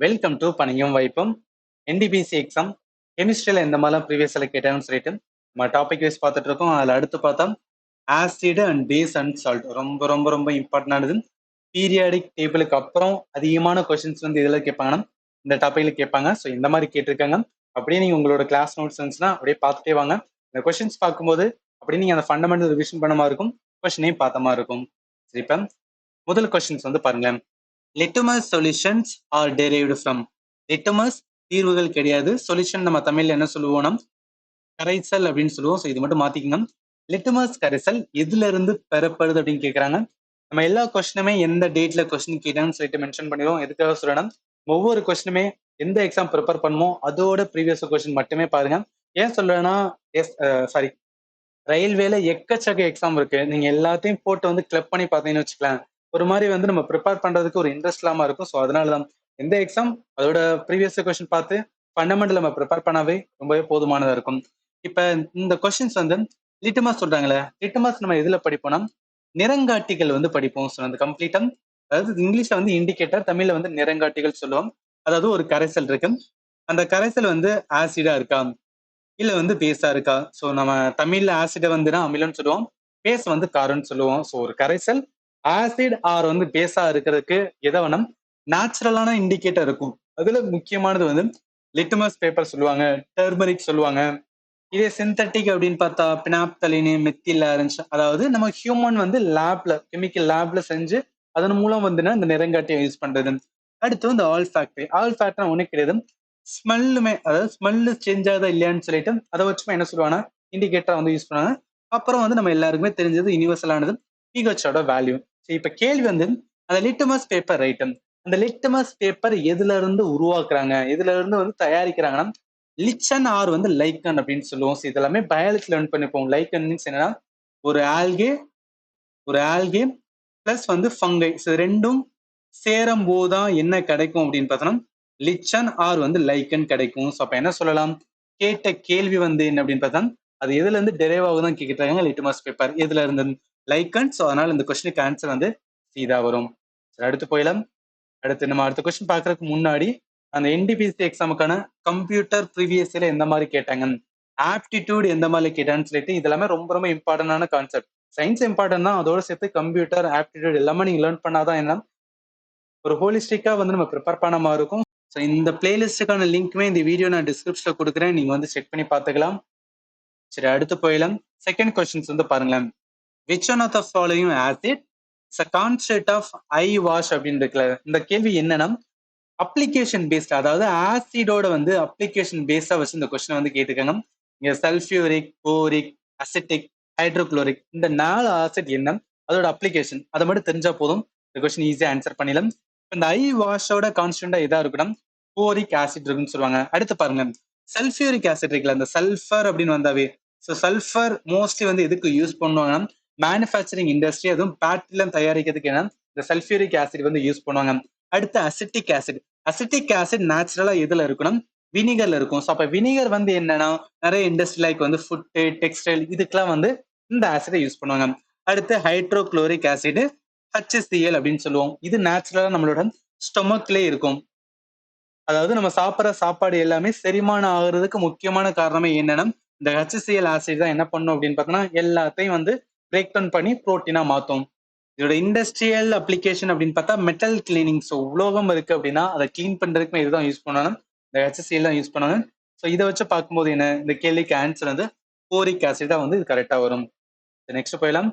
Welcome to பணியும் வாய்ப்பும். NTPC exam கெமிஸ்ட்ரியில் எந்த மாதிரிலாம் ப்ரீவியஸில் கேட்டாங்கன்னு சொல்லிட்டு நம்ம டாபிக் வைஸ் பார்த்துட்டு இருக்கோம். அதில் அடுத்து பார்த்தா acid and base and salt ரொம்ப ரொம்ப ரொம்ப இம்பார்ட்டன்டானது. பீரியாடிக் டேபிளுக்கு அப்புறம் அதிகமான கொஸ்டின்ஸ் வந்து இதில் கேட்பாங்கன்னா இந்த டாப்பிக்கில் கேட்பாங்க. ஸோ இந்த மாதிரி கேட்டிருக்காங்க. அப்படியே நீங்கள் உங்களோட கிளாஸ் நோட்ஸ் இருந்துச்சுன்னா அப்படியே பார்த்துட்டே வாங்க. இந்த கொஸ்டின்ஸ் பார்க்கும்போது அப்படியே நீங்கள் அந்த ஃபண்டமெண்டல் ரிவிஷன் பண்ண மாதிரி இருக்கும், கொஸ்டினையும் பார்த்த மாதிரி இருக்கும். சரி, இப்போ முதல் கொஸ்டின்ஸ் வந்து பாருங்களேன். லிட்டமஸ் சொல்யூஷன்ஸ் ஆர் டெரைவ்டு ஃப்ரம். லிட்டமஸ் தீர்வுகள் கிடையாது, சொல்யூஷன் நம்ம தமிழ்ல என்ன சொல்லுவோம்னா கரைசல் அப்படின்னு சொல்லுவோம். ஸோ இது மட்டும் மாத்திக்கணும். லிட்டமஸ் கரைசல் எதுல இருந்து பெறப்படுது அப்படின்னு கேட்கறாங்க. நம்ம எல்லா கொஸ்டினுமே எந்த டேட்ல கொஸ்டின் கேட்டாங்கன்னு சொல்லிட்டு மென்ஷன் பண்ணிடுவோம். எதுக்காக சொல்லணும், ஒவ்வொரு கொஸ்டினுமே எந்த எக்ஸாம் ப்ரிப்பேர் பண்ணுமோ அதோட ப்ரீவியஸ் கொஸ்டின் மட்டுமே பாருங்க. ஏன் சொல்றேன்னா சாரி, ரயில்வேல எக்கச்சக்க எக்ஸாம் இருக்கு. நீங்க எல்லாத்தையும் போட்டு வந்து கிளப் பண்ணி பார்த்தீங்கன்னு வச்சுக்கலாம், ஒரு மாதிரி வந்து நம்ம ப்ரிப்பேர் பண்றதுக்கு ஒரு இன்ட்ரெஸ்ட் இல்லாம இருக்கும். ஸோ அதனாலதான் எந்த எக்ஸாம் அதோட ப்ரீவியஸ் கொஸ்டின் பார்த்து ஃபண்டமெண்டல் நம்ம ப்ரிப்பேர் பண்ணாவே ரொம்பவே போதுமானதா இருக்கும். இப்ப இந்த கொஸ்டின்ஸ் வந்து லிட்டமஸ் சொல்றாங்களே, லிட்டமஸ் நம்ம எதுல படிப்போம்னா நிறங்காட்டிகள் வந்து படிப்போம். ஸோ அந்த கம்ப்ளீட்டா, அதாவது இங்கிலீஷ்ல வந்து இண்டிகேட்டர், தமிழ்ல வந்து நிறங்காட்டிகள் சொல்லுவோம். அதாவது ஒரு கரைசல் இருக்கு, அந்த கரைசல் வந்து ஆசிடா இருக்கா இல்ல வந்து பேஸா இருக்கா. ஸோ நம்ம தமிழ்ல ஆசிட வந்துனா அமிலம்னு சொல்லுவோம், பேஸ் வந்து காரம்னு சொல்லுவோம். ஸோ ஒரு கரைசல் ஆசிட் ஆர் வந்து பேஸா இருக்கிறதுக்கு எதை வேணும் நேச்சுரலான இண்டிகேட்டர் இருக்கும். அதுல முக்கியமானது வந்து லிட்டமஸ் பேப்பர் சொல்லுவாங்க, டர்மரிக் சொல்லுவாங்க. இதே சிந்தட்டிக் அப்படின்னு பார்த்தா பினாப்தலின், மெத்தில் ஆரஞ்சு, அதாவது நம்ம ஹியூமன் வந்து லேப்ல கெமிக்கல் லேப்ல செஞ்சு அதன் மூலம் வந்துன்னா இந்த நிறங்காட்டியை யூஸ் பண்றது. அடுத்து வந்து ஆல் ஃபேக்டரி. ஆல் ஃபேக்டர் ஒண்ணு கிடையாது, ஸ்மெல்லுமே, அதாவது ஸ்மெல்லு சேஞ்ச் ஆகுதா இல்லையான்னு சொல்லிட்டு அதை வச்சுமே என்ன சொல்லுவாங்கன்னா இண்டிகேட்டரா வந்து யூஸ் பண்ணுவாங்க. அப்புறம் வந்து நம்ம எல்லாருக்குமே தெரிஞ்சது யூனிவர்சலானது பிஹெச்சோட வேல்யூ. இப்ப கேள்வி வந்து அந்த லிட்டமஸ் பேப்பர் ரைட், அந்த லிட்டமஸ் பேப்பர் எதுல இருந்து உருவாக்குறாங்க, எதுல இருந்து வந்து தயாரிக்கிறாங்கன்னா லிச்சன் ஆர் வந்து லைக்கன் அப்படின்னு சொல்லுவோம். இதெல்லாமே பயாலஜி லேர்ன் பண்ணிப்போம். லைக்கன் மீன்ஸ் என்னன்னா ஒரு ஆல்கே, ஒரு ஆல்கே பிளஸ் வந்து ஃபங்கை, ரெண்டும் சேரும் போதுதான் என்ன கிடைக்கும் அப்படின்னு பார்த்தோம்னா லிச்சன் ஆர் வந்து லைக்கன் கிடைக்கும். ஸோ அப்ப என்ன சொல்லலாம், கேட்ட கேள்வி வந்து என்ன அப்படின்னு பார்த்தா அது எதுல இருந்து டெரைவ் ஆகுதான் கேட்கிறாங்க. லிட்டமஸ் பேப்பர் எதுல இருந்து லைக்கன். ஸோ அதனால இந்த கொஸ்டினுக்கு ஆன்சர் வந்து சீதா வரும். அடுத்து போயிடலாம். அடுத்து நம்ம அடுத்த கொஸ்டின் பார்க்கறதுக்கு முன்னாடி அந்த என்டிபிசி எக்ஸாமுக்கான கம்ப்யூட்டர் ப்ரீவியஸ்ல எந்த மாதிரி கேட்டாங்க, ஆப்டிடியூட் எந்த மாதிரி கேட்டான்னு சொல்லிட்டு இதெல்லாமே ரொம்ப ரொம்ப இம்பார்ட்டன்டான கான்செப்ட். சயின்ஸ் இம்பார்ட்டன் தான், அதோட சேர்த்து கம்ப்யூட்டர் ஆப்டிடியூட் எல்லாமே நீங்க லேர்ன் பண்ணாதான் என்ன ஒரு ஹோலிஸ்டிக்கா வந்து நம்ம ப்ரிப்பேர் பண்ண மாதிரி இருக்கும். ஸோ இந்த பிளேலிஸ்டுக்கான லிங்க்குமே இந்த வீடியோ நான் டிஸ்கிரிப்ஷன்ல கொடுக்குறேன், நீங்க வந்து செக் பண்ணி பார்த்துக்கலாம். சரி, அடுத்து போயிடலாம். செகண்ட் கொஸ்டின்ஸ் வந்து பாருங்களேன். Which one of the following acid is a concept of eye wash அப்படின்னு இருக்குல்ல. இந்த கேள்வி என்னன்னா அப்ளிகேஷன் பேஸ்ட், அதாவது ஆசிடோட வந்து அப்ளிகேஷன் பேஸ்டா வச்சு இந்த கொஸ்டின் வந்து கேட்டுக்காங்க. இங்க சல்ஃபியூரிக், போரிக், அசிட்டிக், ஹைட்ரோக்ளோரிக், இந்த 4 ஆசிட் என்ன, அதோட அப்ளிகேஷன் அதை மட்டும் தெரிஞ்சா போதும், இந்த கொஸ்டின் ஈஸியா ஆன்சர் பண்ணிடலாம். இந்த ஐ வாஷோட கான்ஸ்டன்டா எதா இருக்கணும், போரிக் ஆசிட் இருக்குன்னு சொல்லுவாங்க. அடுத்து பாருங்க, சல்ஃபியூரிக் ஆசிட் இருக்குல்ல, இந்த சல்ஃபர் அப்படின்னு வந்தாவே, ஸோ சல்ஃபர் மோஸ்ட்லி வந்து எதுக்கு யூஸ் பண்ணுவாங்கன்னா மேனுஃபேக்சரிங் இண்டஸ்ட்ரி, அதுவும் பேட்டரிலாம் தயாரிக்கிறதுக்கு என்ன இந்த சல்ஃபியூரிக் ஆசிட் வந்து யூஸ் பண்ணுவாங்க. அடுத்து அசிட்டிக் ஆசிட். அசிட்டிக் ஆசிட் நேச்சுரலா எதுல இருக்கணும், வினிகர்ல இருக்கும். ஸோ அப்ப வினிகர் வந்து என்னன்னா நிறைய இண்டஸ்ட்ரி லைக் வந்து ஃபுட்டு, டெக்ஸ்டைல், இதுக்கெல்லாம் வந்து இந்த ஆசிடை யூஸ் பண்ணுவாங்க. அடுத்து ஹைட்ரோக்ளோரிக் ஆசிட், HCl அப்படின்னு சொல்லுவோம். இது நேச்சுரலா நம்மளோட ஸ்டொமக்லயே இருக்கும். அதாவது நம்ம சாப்பிட்ற சாப்பாடு எல்லாமே செரிமானம் ஆகுறதுக்கு முக்கியமான காரணமே என்னன்னா இந்த HCl ஆசிட் தான் என்ன பண்ணும் அப்படின்னு பார்த்தோம்னா எல்லாத்தையும் வந்து பிரேக் டவுன் பண்ணி புரோட்டீனா மாத்தும். இதோட இண்டஸ்ட்ரியல் அப்ளிகேஷன் அப்படின்னு பார்த்தா மெட்டல் கிளீனிங். ஸோ உலோகம் இருக்கு அப்படின்னா அதை கிளீன் பண்றதுக்கு இதுதான் யூஸ் பண்ணுவாங்க, இந்த HCl தான் யூஸ் பண்ணுவாங்க. ஸோ இதை வச்சு பார்க்கும்போது என்ன, இந்த கேள்விக்கு ஆன்சர் வந்து போரிக் ஆசிட் தான் வந்து இது கரெக்டா வரும். நெக்ஸ்ட் போயிடலாம்.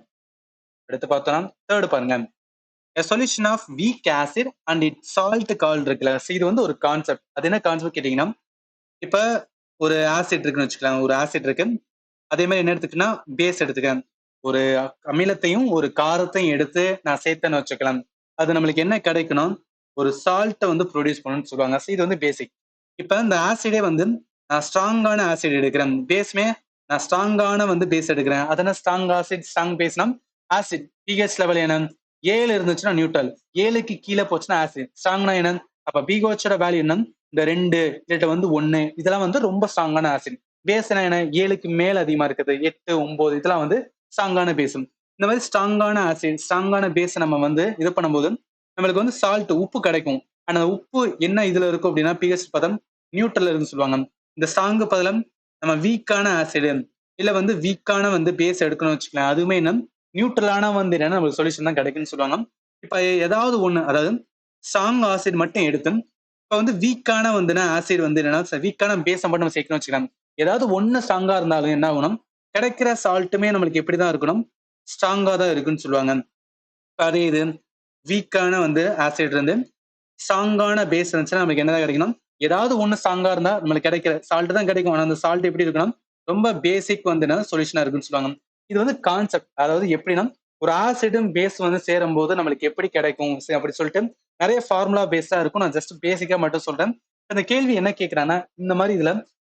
அடுத்து பார்த்தோம்னா தேர்ட் பாருங்க, a solution of weak acid and its salt called இருக்குல்ல. இது வந்து ஒரு கான்செப்ட். அது என்ன கான்செப்ட் கேட்டீங்கன்னா, இப்ப ஒரு ஆசிட் இருக்குன்னு வச்சுக்கலாம், ஒரு ஆசிட் இருக்கு, அதே மாதிரி என்ன எடுத்துக்கன்னா பேஸ் எடுத்துக்க, ஒரு அமிலத்தையும் ஒரு காரத்தையும் எடுத்து நான் சேர்த்தேன்னு வச்சுக்கலாம், அது நம்மளுக்கு என்ன கிடைக்கணும், ஒரு சால்ட்டை வந்து ப்ரொடியூஸ் பண்ணணும்னு சொல்லுவாங்க. இது வந்து பேசிக். இப்ப இந்த ஆசிடே வந்து நான் ஸ்ட்ராங்கான ஆசிட் எடுக்கிறேன், பேஸ்மே நான் ஸ்ட்ராங்கான வந்து பேஸ் எடுக்கிறேன், அதனால ஸ்ட்ராங் ஆசிட் ஸ்ட்ராங் பேஸ்னா ஆசிட் பிஹெச் லெவல் என்ன 7 இருந்துச்சுன்னா நியூட்ரல், 7க்கு கீழே போச்சுன்னா ஆசிட். ஸ்ட்ராங்னா என்ன, அப்ப பிஹெச்சோட வேல்யூ என்ன, இந்த 2 இல்ல வந்து 1, இதெல்லாம் வந்து ரொம்ப ஸ்ட்ராங்கான ஆசிட். பேஸ் என்ன 7க்கு மேல அதிகமா இருக்குது, 8, 9, இதெல்லாம் வந்து ஸ்ட்ராங்கான பேஸ். இந்த மாதிரி ஸ்ட்ராங்கான ஆசிட், ஸ்ட்ராங்கான பேஸ் நம்ம வந்து இது பண்ணும்போது நம்மளுக்கு வந்து சால்ட் உப்பு கிடைக்கும். ஆனா உப்பு என்ன இதுல இருக்கும் அப்படின்னா பிஹெச் பதம் நியூட்ரல் இருக்குன்னு சொல்லுவாங்க. இந்த ஸ்ட்ராங்கு பதம் நம்ம வீக்கான ஆசிட் இல்ல வந்து வீக்கான வந்து பேஸ் எடுக்கணும்னு வச்சுக்கலாம், அதுவுமே என்ன நியூட்ரலான வந்து என்னன்னா நமக்கு சொல்யூஷன் தான் கிடைக்குன்னு சொல்லுவாங்க. இப்ப ஏதாவது ஒண்ணு, அதாவது ஸ்ட்ராங் ஆசிட் மட்டும் எடுத்து இப்ப வந்து வீக்கான வந்துன்னா ஆசிட் வந்து என்னன்னா வீக்கான பேஸை மட்டும் நம்ம சேர்க்கணும்னு வச்சுக்கலாம். ஏதாவது ஒண்ணு ஸ்ட்ராங்கா இருந்தாலும் என்ன ஆகணும், கிடைக்கிற சால்ட்டுமே நம்மளுக்கு எப்படிதான் இருக்கணும், ஸ்ட்ராங்கா தான் இருக்குன்னு சொல்லுவாங்க. அதே இது வீக்கான வந்து ஆசிட் இருந்து ஸ்ட்ராங்கான பேஸ் இருந்துச்சுன்னா நமக்கு என்னதான் கிடைக்கணும், ஏதாவது ஒண்ணு ஸ்ட்ராங்கா இருந்தா நம்மளுக்கு கிடைக்கிற சால்ட் தான் கிடைக்கும். ஆனா அந்த சால்ட் எப்படி இருக்கணும், ரொம்ப பேசிக் வந்து சொல்யூஷனா இருக்குன்னு சொல்லுவாங்க. இது வந்து கான்செப்ட், அதாவது எப்படின்னா ஒரு ஆசிடும் பேஸ் வந்து சேரும் போது நம்மளுக்கு எப்படி கிடைக்கும் அப்படி சொல்லிட்டு நிறைய ஃபார்முலா பேஸ்டா இருக்கும். நான் ஜஸ்ட் பேசிக்கா மட்டும் சொல்றேன். அந்த கேள்வி என்ன கேட்கிறான்னா, இந்த மாதிரி இதுல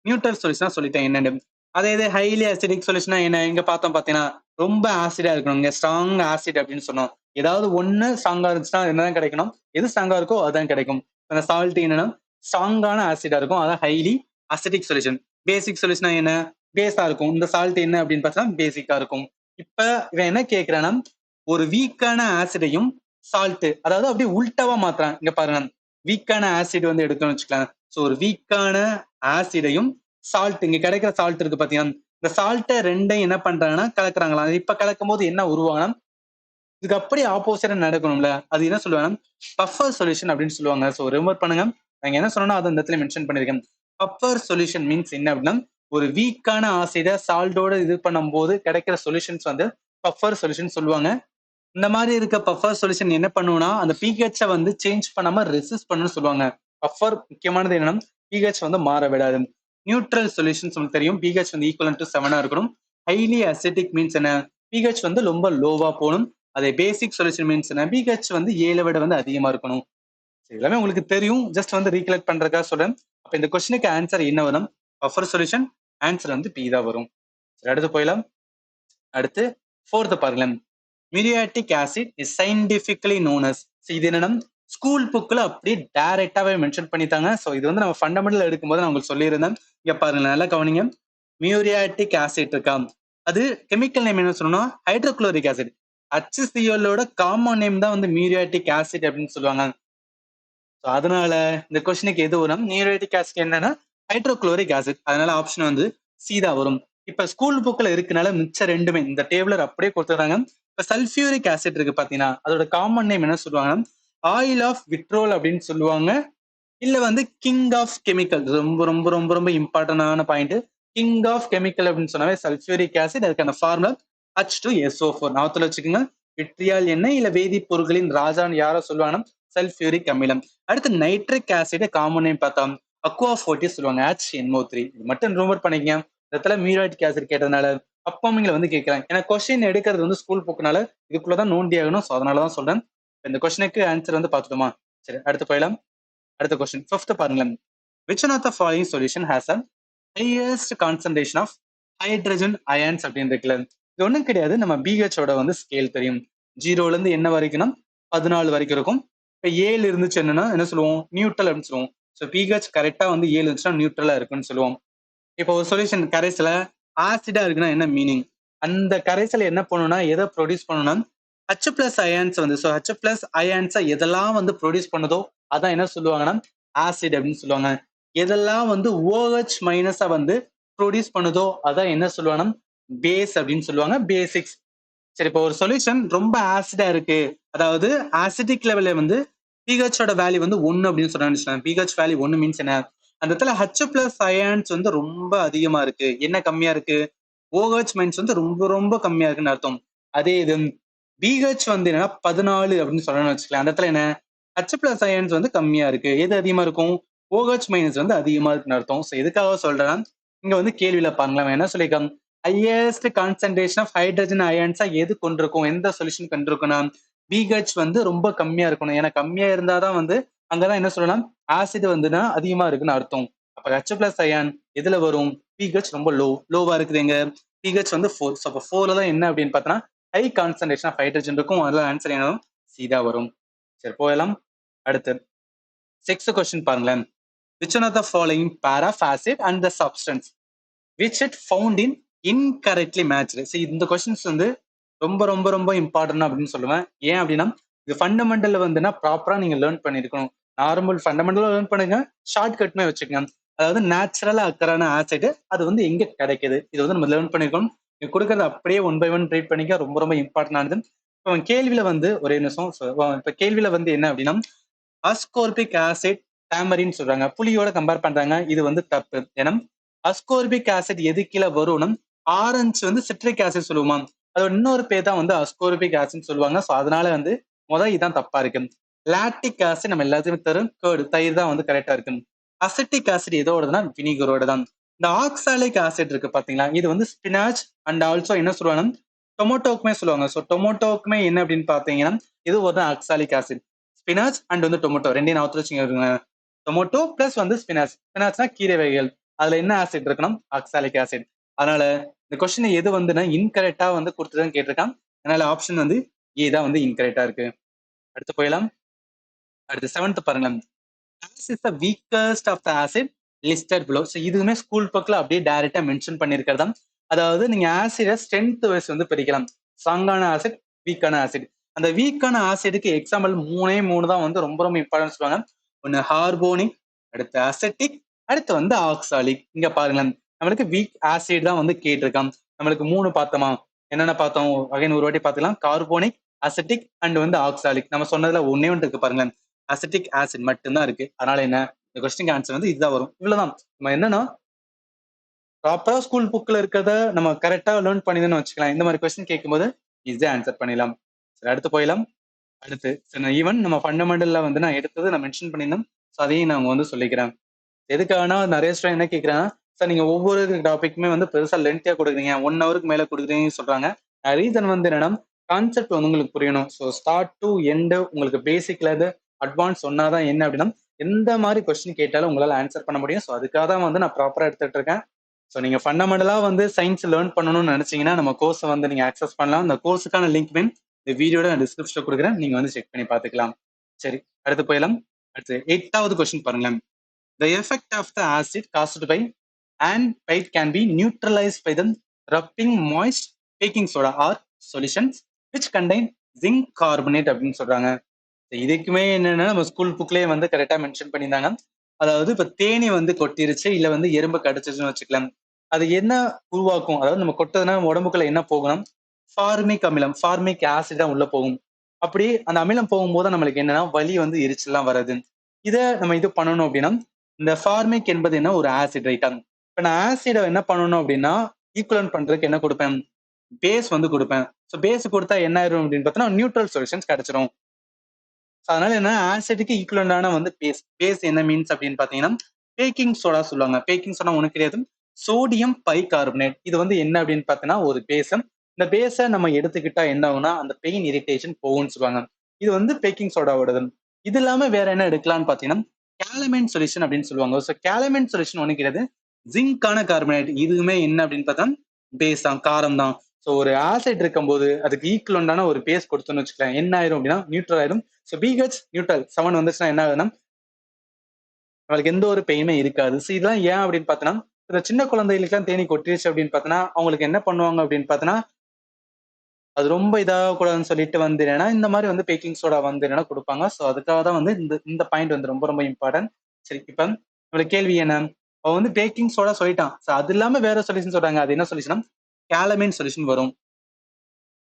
நியூட்ரல் சொல்யூஷனா சொல்லிட்டேன் என்னன்னு. அதே இது ஹைலி அசிடிக் சொல்யூஷனா என்ன, இங்க பார்த்தோம் பாத்தீங்கன்னா ரொம்ப ஆசிடா இருக்கணும், ஸ்ட்ராங் ஆசிட் அப்படின்னு சொன்னோம். ஏதாவது ஒண்ணு ஸ்ட்ராங்கா இருந்துச்சுன்னா என்னதான் கிடைக்கணும், எது ஸ்ட்ராங்கா இருக்கோ அதுதான் கிடைக்கும். அந்த சால்ட் என்னன்னா ஸ்ட்ராங்கான ஆசிடா இருக்கும், அதான் ஹைலி அசிடிக் சொல்யூஷன். பேசிக் சொல்யூஷனா என்ன, பேஸா இருக்கும். இந்த சால்ட் என்ன அப்படின்னு பார்த்தா பேசிக்கா இருக்கும். இப்ப இவன் என்ன கேட்கிறான்னா, ஒரு வீக்கான ஆசிடையும் சால்ட், அதாவது அப்படியே உல்டாவா மாத்துறான். இங்க பாருங்க, வீக்கான ஆசிட் வந்து எடுக்கணும்னு வச்சுக்கலாம். சோ ஒரு வீக்கான ஆசிடையும் சால்ட், இங்க கிடைக்கிற சால்ட் இருக்கு பாத்தீங்கன்னா, இந்த சால்ட்டை ரெண்டையும் என்ன பண்றாங்கன்னா கலக்குறாங்களாம். இப்ப கலக்கும் போது என்ன உருவாங்கன்னா, இதுக்கு அப்படியே ஆப்போசிட்டா நடக்கணும்ல, அது என்ன சொல்லுவாங்க, பஃபர் சொல்யூஷன் அப்படின்னு சொல்லுவாங்க. சோ ரிமெம்பர் பண்ணுங்க, நாங்க என்ன சொன்னோம்னா அதை இந்த இடத்துல மென்ஷன் பண்ணிருக்கேன். பஃபர் சொல்யூஷன் மீன்ஸ் என்ன அப்படின்னா, ஒரு வீக்கான ஆசிட சால்ட்டோட இது பண்ணும்போது கிடைக்கிற சொல்யூஷன்ஸ் வந்து பஃபர் சொல்யூஷன் சொல்லுவாங்க. இந்த மாதிரி இருக்க பஃபர் சொல்யூஷன் என்ன பண்ணுவோம்னா, அந்த பிஹெச் வந்து சேஞ்ச் பண்ணாம ரெசிஸ்ட் பண்ணணும்னு சொல்லுவாங்க. பஃபர் முக்கியமானது என்னன்னா பிஹெச் வந்து மாற விடாது. நியூட்ரல் சொல்யூஷன்ஸ் உங்களுக்கு தெரியும், பிஹெச் வந்து ஈக்குவலன்ட் டு 7 இருக்கணும். ஹைலி அசிட்டிக் மீன்ஸ் என்ன, பிஹெச் வந்து ரொம்ப லோவா போகணும். அதே பேசிக் சொல்யூஷன் மீன்ஸ் என்ன, பிஹெச் வந்து 7 விட வந்து அதிகமா இருக்கணும். எல்லாமே உங்களுக்கு தெரியும், ஜஸ்ட் வந்து ரீகலெக்ட் பண்றதுக்காக சொல்றேன். அப்ப இந்த கொஸ்டினுக்கு ஆன்சர் என்ன வரும், பஃபர் சொல்யூஷன், ஆன்சர் வந்து பி தான் வரும். சரி, அடுத்து போயிடலாம். அடுத்து ஃபோர்த் பாருங்களேன், muriatic acid is scientifically known as. இது என்னன்னா ஸ்கூல் புக்ல அப்படியே டைரக்டாவே மென்ஷன் பண்ணிட்டாங்க. ஸோ இது வந்து நம்ம ஃபண்டமெண்டல் எடுக்கும்போது நான் உங்களுக்கு சொல்லியிருந்தேன். இங்க பாருங்க, நல்லா கவனிங்க. மியூரியாட்டிக் ஆசிட் இருக்கா, அது கெமிக்கல் நேம் என்ன சொல்லணும், hydrochloric acid. HCl common name தான் வந்து மியூரியாட்டிக் ஆசிட் அப்படின்னு சொல்லுவாங்க. அதனால இந்த கொஸ்டினுக்கு எது வரும், மியூரியாட்டிக் ஆசிட் என்னன்னா ஹைட்ரோகுளோரிக் ஆசிட். அதனால ஆப்ஷன் வந்து சி தான் வரும். இப்ப ஸ்கூல் புக்ல இருக்கனால மிச்ச ரெண்டுமே இந்த டேபிளர் அப்படியே கொடுத்துறாங்க. இப்ப சல்ஃபியூரிக் ஆசிட் இருக்கு பாத்தீங்கன்னா, அதோட காமன் நேம் என்ன சொல்லுவாங்க, ஆயில் ஆஃப் விட்ரோல் அப்படின்னு சொல்லுவாங்க. இல்ல வந்து கிங் ஆஃப் கெமிக்கல், ரொம்ப ரொம்ப ரொம்ப ரொம்ப இம்பார்ட்டன்டான பாயிண்ட். கிங் ஆஃப் கெமிக்கல் அப்படின்னு சொன்னாவே சல்ஃபியூரிக் ஆசிட், அதுக்கான ஃபார்முலா H2SO4. நாத்துல வச்சுக்கோங்க. விட்ரியால் எண்ணெய் இல்ல வேதிப்பொருட்களின் ராஜான்னு யாரோ சொல்லுவாங்கன்னா சல்ஃபியூரிக் அமிலம். அடுத்து நைட்ரிக் ஆசிட் காமன் நேம் பார்த்தோம், அக்வா ஃபோர்ட்டி சொல்லுவாங்க, HNO3. இது மட்டும் ரிமூவ் பண்ணிக்கங்க. இந்த இடத்துல மியூரியாட்டிக் ஆசிட் கேட்டதுனால அப்பமிங்களை வந்து கேட்கறாங்க. ஏன்னா கொஸ்டின் எடுக்கிறது வந்து ஸ்கூல் புக்குனால இதுக்குள்ளதான் நோண்டி ஆகணும். ஸோ அதனாலதான் சொல்றேன். இந்த கொஸ்டினுக்கு ஆன்சர் வந்து பார்த்துட்டோமா. சரி, அடுத்து போயிடலாம். அடுத்த கொஸ்டின் ஃபிஃப்த் பாருங்களேன். which one of the following solution has a highest concentration of hydrogen ions அப்படின்னு இருக்குல்ல, இது ஒண்ணும் கிடையாது, நம்ம பிஹெச்சோட வந்து ஸ்கேல் தெரியும். 0ல இருந்து என்ன வரைக்கும்னா 14 வரைக்கும் இருக்கும். இப்ப 7 இருந்துச்சு என்னன்னா என்ன சொல்லுவோம், நியூட்ரல் அப்படின்னு சொல்லுவோம். ஸோ பிஹெச் கரெக்டா வந்து 7 இருந்துச்சுன்னா நியூட்ரலா இருக்குன்னு சொல்லுவோம். இப்போ ஒரு சொல்யூஷன் கரைசல ஆசிடா இருக்குன்னா என்ன மீனிங், அந்த கரைசல் என்ன பண்ணணும்னா எதை ப்ரொடியூஸ் பண்ணணும்னா H+ அயான்ஸ் வந்து, ஸோ H+ அயான்ஸை எதெல்லாம் வந்து ப்ரொடியூஸ் பண்ணுதோ அதான் என்ன சொல்லுவாங்கன்னா ஆசிட் அப்படின்னு சொல்லுவாங்க. எதெல்லாம் வந்து OH- வந்து ப்ரொடியூஸ் பண்ணுதோ அதான் என்ன சொல்லுவாங்கன்னா பேஸ் அப்படின்னு சொல்லுவாங்க, பேசிக்ஸ். சரி, இப்போ ஒரு சொல்யூஷன் ரொம்ப ஆசிடா இருக்கு, அதாவது ஆசிடிக் லெவல்ல வந்து பிஹெச்சோட வேல்யூ வந்து 1 அப்படின்னு சொன்னாங்க. பிஹெச் வேல்யூ 1 மீன்ஸ் என்ன, அந்த இடத்துல H+ அயான்ஸ் வந்து ரொம்ப அதிகமா இருக்கு, என்ன கம்மியா இருக்கு, OH- வந்து ரொம்ப ரொம்ப கம்மியா இருக்குன்னு அர்த்தம். அதே இது பிஹெச் வந்து என்னன்னா 14 அப்படின்னு சொல்லணும்னு வச்சுக்கலாம். அந்த இடத்துல என்ன H+ அயன்ஸ் வந்து கம்மியா இருக்கு, எது அதிகமா இருக்கும், OH- வந்து அதிகமா இருக்குன்னு அர்த்தம். ஸோ எதுக்காக சொல்றேன், இங்க வந்து கேள்வியில பாருங்களேன் என்ன சொல்லியிருக்காங்க, ஹையஸ்ட் கான்சன்ட்ரேஷன் ஆஃப் ஹைட்ரஜன் அயன்ஸா எது கொண்டிருக்கும், எந்த சொல்யூஷன் கொண்டிருக்கும்னா பிஹெச் வந்து ரொம்ப கம்மியா இருக்கணும். ஏன்னா கம்மியா இருந்தாதான் வந்து அங்கதான் என்ன சொல்லலாம் ஆசிட் வந்துன்னா அதிகமா இருக்குன்னு அர்த்தம். அப்ப H+ அயான் எதுல வரும், பிஹெச் ரொம்ப லோவா இருக்குது, எங்க பிஹெச் வந்து 4. ஸோ அப்போ 4ல தான் என்ன அப்படின்னு பார்த்தோன்னா ஹை கான்சன்ட்ரேஷன் ஆஃப் ஹைட்ரஜன் இருக்கும். அதெல்லாம் ஆன்சர் என்ன, சீதா வரும். சரி, போயலாம். அடுத்து 6th கொஸ்டின் பாருங்களேன். which one of the following pair of acid and the substance which it found in incorrectly matched. சரி, இந்த கொஸ்டின்ஸ் வந்து ரொம்ப ரொம்ப ரொம்ப இம்பார்ட்டன்ட் அப்படின்னு சொல்லுவேன். ஏன் அப்படின்னா இது ஃபண்டமெண்டல் வந்துன்னா ப்ராப்பரா நீங்க லேர்ன் பண்ணிருக்கணும். நார்மல் ஃபண்டமெண்டலா லேர்ன் பண்ணுங்க, ஷார்ட்கட்மே வச்சுக்கங்க. அதாவது நேச்சுரலா அக்கறான ஆசிட் அது வந்து எங்க கிடைக்குது, இது வந்து நம்ம லேர்ன் பண்ணிருக்கோம். நீங்க கொடுக்கறத அப்படியே ஒன் பை ஒன் ரீட் பண்ணிக்க, ரொம்ப ரொம்ப இம்பார்ட்டன்ட் ஆனது. இப்போ கேள்வியில வந்து ஒரே நிமிஷம் இப்ப கேள்வியில வந்து என்ன அப்படின்னா, அஸ்கோர்பிக் ஆசிட் டேமரின் சொல்றாங்க, புளியோட கம்பேர் பண்றாங்க. இது வந்து தப்பு. ஏன்னா அஸ்கோர்பிக் ஆசிட் எது கீழே வரும்னா, ஆரஞ்சு வந்து சிட்ரிக் ஆசிட் சொல்லுவோமா, அதோட இன்னொரு பேர் தான் வந்து அஸ்கோர்பிக் ஆசிட் சொல்லுவாங்க. ஸோ அதனால வந்து இதான் தப்பா இருக்கு. லாக்டிக் ஆசிட் நம்ம எல்லாத்தையுமே தரும் கேர்டு, தயிர் தான் வந்து கரெக்டா இருக்கு. அசிட்டிக் ஆசிட் எதோடதுன்னா வினிகரோட தான். இந்த ஆக்சாலிக் ஆசிட் இருக்கு பாத்தீங்களா, இது வந்து ஸ்பினாச் அண்ட் ஆல்சோ என்ன சொல்லுவாங்கன்னா டொமேட்டோக்குமே சொல்லுவாங்க. ஸோ டொமேட்டோக்குமே என்ன அப்படின்னு பாத்தீங்கன்னா, இது ஒரு ஆக்சாலிக் ஆசிட். ஸ்பினாச் அண்ட் வந்து டொமேட்டோ ரெண்டையும் நான் வச்சுங்க. டொமேட்டோ பிளஸ் வந்து ஸ்பினாச். ஸ்பினாச்னா கீரை வகைகள். அதுல என்ன ஆசிட் இருக்கணும், ஆக்சாலிக் ஆசிட். அதனால இந்த கொஸ்டின் எது வந்துன்னா இன்கரெக்டா வந்து கொடுத்துருன்னு கேட்டிருக்கான். அதனால ஆப்ஷன் வந்து ஏ தான் வந்து இன்கரெக்டா இருக்கு. அடுத்து போயிடலாம். அடுத்து 7th பாருங்க. As is the weakest of the acid listed below. So இதுவுமே ஸ்கூல் புக்ல அப்படியே டைரக்டா மென்ஷன் பண்ணிருக்கிறதா. அதாவது நீங்க ஆசிட ஸ்ட்ரென்த் வைஸ் வந்து பிரிக்கலாம். ஸ்ட்ராங்கான ஆசிட், வீக்கான ஆசிட். அந்த வீக்கான ஆசிடுக்கு எக்ஸாம்பிள் மூணு தான் வந்து ரொம்ப ரொம்ப இம்பார்ட்டன்ட் சொல்லுவாங்க. ஒன்னு ஹார்போனிக், அடுத்து அசெட்டிக், அடுத்து வந்து ஆக்சாலிக். இங்க பாருங்களேன், நம்மளுக்கு வீக் ஆசிட் தான் வந்து கேட்டிருக்கான். நம்மளுக்கு 3 பார்த்தோமா, என்னென்ன பார்த்தோம் அகைன் ஒரு வாட்டி பார்த்துக்கலாம். கார்போனிக், அசெட்டிக் அண்ட் வந்து ஆக்சாலிக். நம்ம சொன்னதுல ஒன்னே ஒன்று இருக்கு பாருங்களேன், அசிட்டிக் ஆசிட் மட்டும்தான் இருக்கு. அதனால என்ன, இந்த கொஸ்டின் ஆன்சர் வந்து இதுதான் வரும். இவ்வளவுதான். நம்ம என்னன்னா ப்ராப்பரா ஸ்கூல் புக்ல இருக்கிறத நம்ம கரெக்டா லேர்ன் பண்ணிதுன்னு வச்சுக்கலாம். இந்த மாதிரி கொஸ்டின் கேட்கும்போது ஈஸியா ஆன்சர் பண்ணிடலாம். சரி, அடுத்து போயிடலாம். அடுத்து சரி, ஈவன் நம்ம ஃபண்டமெண்டல்ல வந்து நான் எடுத்தது நான் மென்ஷன் பண்ணியிருந்தேன். ஸோ அதையும் நான் வந்து சொல்லிக்கிறேன். எதுக்காகனா நிறைய ஸ்டூடெண்ட் என்ன கேட்குறாங்க, சார் நீங்க ஒவ்வொரு டாபிக்குமே வந்து பெருசா லென்த்தியா கொடுக்குறீங்க, 1 ஹவருக்கு மேல கொடுக்குறீங்கன்னு சொல்றாங்க. ரீசன் வந்து என்னன்னா, கான்செப்ட் வந்து உங்களுக்கு புரியணும். ஸோ ஸ்டார்ட் டு எண்டு உங்களுக்கு பேசிக்ல இருந்து அட்வான்ஸ் சொன்னாதான் என்ன அப்படின்னா, எந்த மாதிரி கொஸ்டின் கேட்டாலும் உங்களால ஆன்சர் பண்ண முடியும். ஸோ அதுக்காக தான் வந்து நான் ப்ராப்பரா எடுத்துட்டு இருக்கேன். ஸோ நீங்க ஃபண்டமெண்டலா வந்து சயின்ஸ் லேர்ன் பண்ணணும்னு நினைச்சீங்கன்னா நம்ம கோர்ஸை வந்து நீங்க ஆக்சஸ் பண்ணலாம். இந்த கோர்ஸுக்கான லிங்க் இந்த வீடியோட நான் டிஸ்கிரிப்ஷன்ல கொடுக்குறேன், நீங்க வந்து செக் பண்ணி பார்த்துக்கலாம். சரி, அடுத்து போயிடலாம். அடுத்து 8th கொஸ்டின் பாருங்களேன். The effect of the acid caused by an bite can be neutralized by the rubbing moist baking soda or solutions which contain zinc carbonate அப்படின்னு சொல்றாங்க. இதுக்குமே என்னன்னா நம்ம ஸ்கூல் புக்லயே வந்து கரெக்டா மென்ஷன் பண்ணியிருந்தாங்க. அதாவது இப்ப தேனி வந்து கொட்டிருச்சு, இல்ல வந்து எறும்பு கடிச்சிருச்சுன்னு வச்சுக்கலாம். அது என்ன உருவாக்கும், அதாவது நம்ம கொட்டதுன்னா உடம்புக்குள்ள என்ன போகணும், ஃபார்மிக் அமிலம், ஃபார்மிக் ஆசிட் தான் உள்ள போகும். அப்படி அந்த அமிலம் போகும்போது நம்மளுக்கு என்னன்னா வலி வந்து எரிச்சல்லாம் வராது. இதை நம்ம இது பண்ணணும் அப்படின்னா, இந்த ஃபார்மிக் என்பது என்ன, ஒரு ஆசிட் ரைட்டா. இப்ப நான் ஆசிட என்ன பண்ணணும் அப்படின்னா, ஈக்குவலன்ட் பண்றதுக்கு என்ன கொடுப்பேன், பேஸ் வந்து கொடுப்பேன். ஸோ பேஸ் கொடுத்தா என்ன ஆயிரும் அப்படின்னு பார்த்தோம்னா நியூட்ரல் சொல்யூஷன்ஸ் கிடைச்சிரும். அதனால என்ன, ஆசிட்டுக்கு ஈக்குவலண்டான வந்து பேஸ். பேஸ் என்ன மீன்ஸ் அப்படின்னு பாத்தீங்கன்னா, பேக்கிங் சோடா சொல்லுவாங்க. பேக்கிங் சோடா ஒண்ணு கிடையாது, சோடியம் பை கார்பனேட். இது வந்து என்ன அப்படின்னு பார்த்தீங்கன்னா ஒரு பேஸ். இந்த பேஸை நம்ம எடுத்துக்கிட்டா என்ன ஆகும்னா, அந்த பெயின் இரிட்டேஷன் போகும்னு சொல்லுவாங்க. இது வந்து பேக்கிங் சோடாவோடது. இது இல்லாம வேற என்ன எடுக்கலாம்னு பாத்தீங்கன்னா, கேலமைன் சொல்யூஷன் அப்படின்னு சொல்லுவாங்க. ஸோ கேலமைன் சொல்யூஷன் ஒண்ணு கிடையாது, ஜிங்கான கார்பனேட். இதுவுமே என்ன அப்படின்னு பார்த்தா பேஸ் தான், காரம் தான். ஸோ ஒரு ஆசிட் இருக்கும்போது அதுக்கு ஈக்குவலண்டான ஒரு பேஸ் கொடுத்தோம்னு வச்சுக்கலாம், என்ன ஆயிரும் அப்படின்னா நியூட்ரல் ஆயிரும். ஸோ பிஹெச் நியூட்ரல் 7 வந்துச்சுன்னா என்ன ஆகுதுன்னா, அவங்களுக்கு எந்த ஒரு பெயினுமே இருக்காது. ஸோ இதெல்லாம் ஏன் அப்படின்னு பார்த்தோன்னா, இந்த சின்ன குழந்தைகளுக்குலாம் தேனி கொட்டிருச்சு அப்படின்னு பார்த்தோன்னா, அவங்களுக்கு என்ன பண்ணுவாங்க அப்படின்னு பார்த்தோன்னா, அது ரொம்ப இதாகக்கூடாதுன்னு சொல்லிட்டு வந்து என்னன்னா, இந்த மாதிரி வந்து பேக்கிங் சோடா வந்து என்னன்னா கொடுப்பாங்க. ஸோ அதுக்காக தான் வந்து இந்த இந்த பாயிண்ட் வந்து ரொம்ப ரொம்ப இம்பார்ட்டன்ட். சரி, இப்ப நம்மளோட கேள்வி என்ன, அவன் வந்து பேக்கிங் சோடா சொல்லிட்டான். ஸோ அது இல்லாம வேற சொல்யூஷன் சொல்றாங்க. அது என்ன சொல்யூஷன், கேலமைன் சொல்யூஷன் வரும்.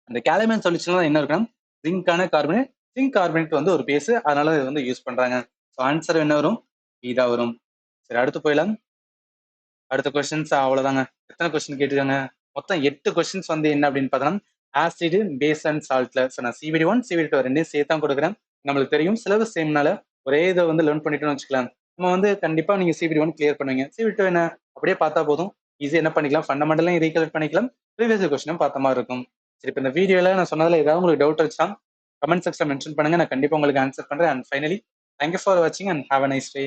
அந்த கேலமைன் சொல்யூஷன்ல என்ன இருக்குன்னா, ஜிங்கான கார்பனேட். ஜிங்க் கார்பனேட் வந்து ஒரு பேஸ், அதனால இது வந்து யூஸ் பண்றாங்க. ஸோ ஆன்சர் என்ன வரும், இதா வரும். சரி, அடுத்து போயிடலாம். அடுத்த கொஸ்டின்ஸ் அவ்வளவுதாங்க. எத்தனை கொஸ்டின் கேட்டிருக்காங்க, மொத்தம் 8 கொஸ்டின்ஸ் வந்து என்ன அப்படின்னு பார்த்தோம்னா, ஆசிட், பேஸ் அண்ட் சால்ட்ல. ஸோ நான் CVD1 CVD2 ரெண்டையும் சேர்த்து தான் கொடுக்குறேன். நம்மளுக்கு தெரியும் சிலபஸ் சேம்னால ஒரே இதை வந்து லேர்ன் பண்ணிட்டோம்னு வச்சுக்கலாம். நம்ம வந்து கண்டிப்பா நீங்க CVD1 கிளியர் பண்ணுவீங்க. CVD2 என்ன அப்படியே பார்த்தா போதும், ஈஸியா என்ன பண்ணிக்கலாம், ஃபண்டமெண்டலையும் ரீகலெக்ட் பண்ணிக்கலாம், ப்ரீவியஸ் கொஸ்டினும் பார்த்த மாதிரி இருக்கும். சரி, இப்போ இந்த வீடியோல நான் சொன்னதுல ஏதாவது உங்களுக்கு டவுட் வச்சா கமெண்ட் செக்ஷன் மென்ஷன் பண்ணுங்க, நான் கண்டிப்பா உங்களுக்கு ஆன்சர் பண்றேன். அண்ட் ஃபைனலி தேங்க்யூ ஃபார் வாட்சிங் and have a nice day.